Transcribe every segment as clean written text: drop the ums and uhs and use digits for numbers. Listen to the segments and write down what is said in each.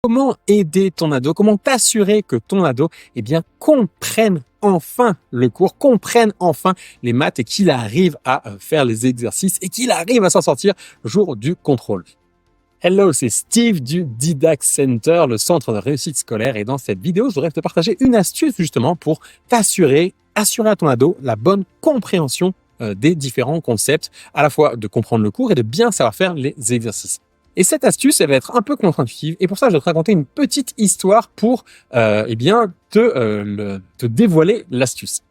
comment aider ton ado, comment t'assurer que ton ado, comprenne enfin le cours, comprenne enfin les maths et qu'il arrive à faire les exercices et qu'il arrive à s'en sortir le jour du contrôle. Hello, c'est Steve du Didact Center, le centre de réussite scolaire. Et dans cette vidéo, je voudrais te partager une astuce justement pour assurer à ton ado la bonne compréhension des différents concepts, à la fois de comprendre le cours et de bien savoir faire les exercices. Et cette astuce, elle va être un peu contre-intuitive. Et pour ça, je vais te raconter une petite histoire pour te dévoiler l'astuce.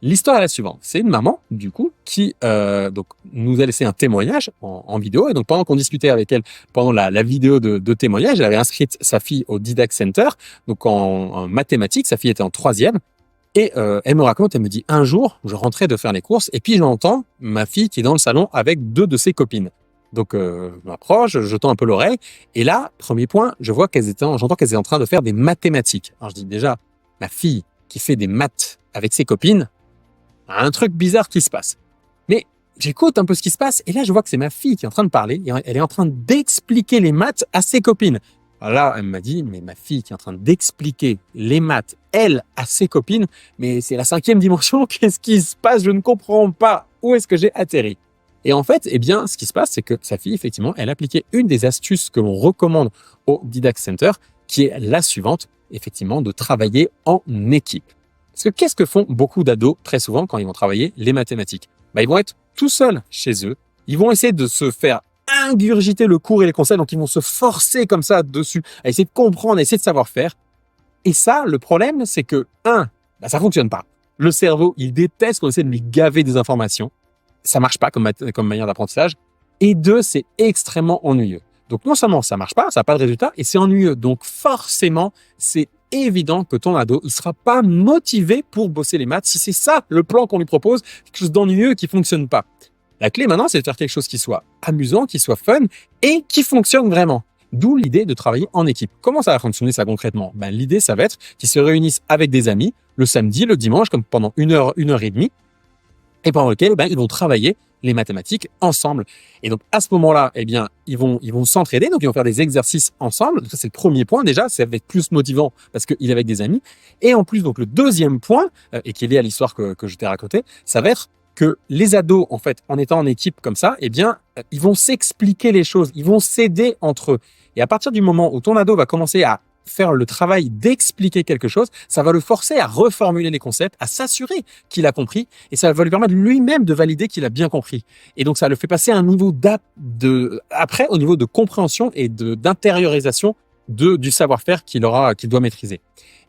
L'histoire est la suivante. C'est une maman, du coup, qui nous a laissé un témoignage en vidéo. Et donc, pendant qu'on discutait avec elle, pendant la vidéo de témoignage, elle avait inscrit sa fille au Didact Center. Donc, en mathématiques, sa fille était en 3e. Et elle me raconte, elle me dit, un jour, je rentrais de faire les courses et puis j'entends ma fille qui est dans le salon avec 2 de ses copines. Donc, je m'approche, je tends un peu l'oreille. Et là, premier point, j'entends qu'elles étaient en train de faire des mathématiques. Alors, je dis déjà, ma fille qui fait des maths avec ses copines, a un truc bizarre qui se passe. Mais j'écoute un peu ce qui se passe et là, je vois que c'est ma fille qui est en train de parler. Et elle est en train d'expliquer les maths à ses copines. Alors là, elle m'a dit, mais ma fille qui est en train d'expliquer les maths, elle, à ses copines, mais c'est la 5e dimension, qu'est-ce qui se passe? Je ne comprends pas. Où est-ce que j'ai atterri? Et en fait, ce qui se passe, c'est que sa fille, effectivement, elle appliquait une des astuces que l'on recommande au Didact Center, qui est la suivante, effectivement, de travailler en équipe. Parce que qu'est-ce que font beaucoup d'ados très souvent quand ils vont travailler les mathématiques? Ils vont être tout seuls chez eux. Ils vont essayer de se faire ingurgiter le cours et les concepts. Donc, ils vont se forcer comme ça dessus, à essayer de comprendre, à essayer de savoir faire. Et ça, le problème, c'est que, ça fonctionne pas. Le cerveau, il déteste qu'on essaie de lui gaver des informations. Ça marche pas comme manière d'apprentissage. Et 2, c'est extrêmement ennuyeux. Donc, non seulement ça marche pas, ça n'a pas de résultat, et c'est ennuyeux. Donc, forcément, c'est évident que ton ado ne sera pas motivé pour bosser les maths si c'est ça le plan qu'on lui propose, quelque chose d'ennuyeux qui fonctionne pas. La clé maintenant, c'est de faire quelque chose qui soit amusant, qui soit fun et qui fonctionne vraiment. D'où l'idée de travailler en équipe. Comment ça va fonctionner ça concrètement? L'idée, ça va être qu'ils se réunissent avec des amis le samedi, le dimanche, comme pendant 1 heure, 1 heure et demie, et pendant lequel ils vont travailler les mathématiques ensemble. Et donc, à ce moment-là, ils vont s'entraider. Donc, ils vont faire des exercices ensemble. Donc, ça, c'est le premier point. Déjà, ça va être plus motivant parce qu'il est avec des amis. Et en plus, donc, le deuxième point, et qui est lié à l'histoire que je t'ai racontée, ça va être que les ados, en fait, en étant en équipe comme ça, ils vont s'expliquer les choses. Ils vont s'aider entre eux. Et à partir du moment où ton ado va commencer à faire le travail d'expliquer quelque chose, ça va le forcer à reformuler les concepts, à s'assurer qu'il a compris, et ça va lui permettre lui-même de valider qu'il a bien compris. Et donc, ça le fait passer à un niveau après, au niveau de compréhension et d'intériorisation du savoir-faire qu'il doit maîtriser.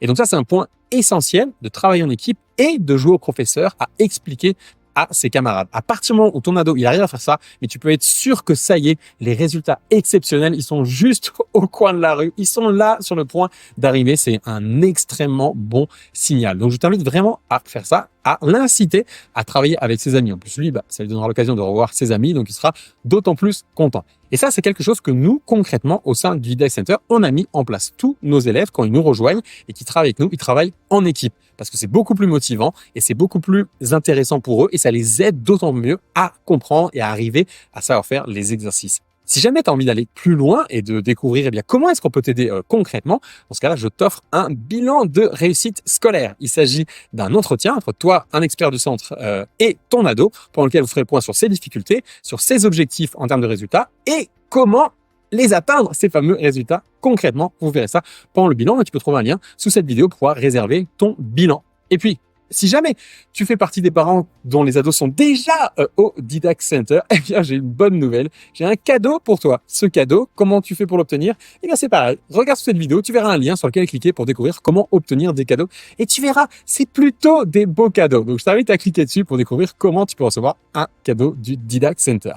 Et donc ça, c'est un point essentiel de travailler en équipe et de jouer au professeur à expliquer à ses camarades. À partir du moment où ton ado, il arrive à faire ça, mais tu peux être sûr que ça y est, les résultats exceptionnels, ils sont juste au coin de la rue. Ils sont là sur le point d'arriver. C'est un extrêmement bon signal. Donc, je t'invite vraiment à faire ça, à l'inciter à travailler avec ses amis. En plus, lui, ça lui donnera l'occasion de revoir ses amis, donc il sera d'autant plus content. Et ça, c'est quelque chose que nous, concrètement, au sein du Didact Center, on a mis en place. Tous nos élèves, quand ils nous rejoignent et qui travaillent avec nous, ils travaillent en équipe parce que c'est beaucoup plus motivant et c'est beaucoup plus intéressant pour eux et ça les aide d'autant mieux à comprendre et à arriver à savoir faire les exercices. Si jamais tu as envie d'aller plus loin et de découvrir comment est-ce qu'on peut t'aider concrètement, dans ce cas-là, je t'offre un bilan de réussite scolaire. Il s'agit d'un entretien entre toi, un expert du centre, et ton ado, pendant lequel vous ferez le point sur ses difficultés, sur ses objectifs en termes de résultats et comment les atteindre, ces fameux résultats concrètement. Vous verrez ça pendant le bilan et tu peux trouver un lien sous cette vidéo pour pouvoir réserver ton bilan. Et puis, si jamais tu fais partie des parents dont les ados sont déjà au Didact Center, j'ai une bonne nouvelle. J'ai un cadeau pour toi. Ce cadeau, comment tu fais pour l'obtenir? C'est pareil. Regarde cette vidéo, tu verras un lien sur lequel cliquer pour découvrir comment obtenir des cadeaux. Et tu verras, c'est plutôt des beaux cadeaux. Donc, je t'invite à cliquer dessus pour découvrir comment tu peux recevoir un cadeau du Didact Center.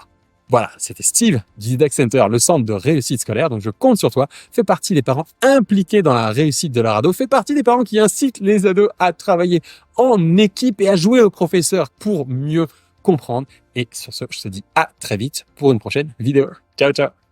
Voilà, c'était Steve du Didact Center, le centre de réussite scolaire. Donc, je compte sur toi. Fais partie des parents impliqués dans la réussite de leur ado. Fais partie des parents qui incitent les ados à travailler en équipe et à jouer au professeur pour mieux comprendre. Et sur ce, je te dis à très vite pour une prochaine vidéo. Ciao, ciao.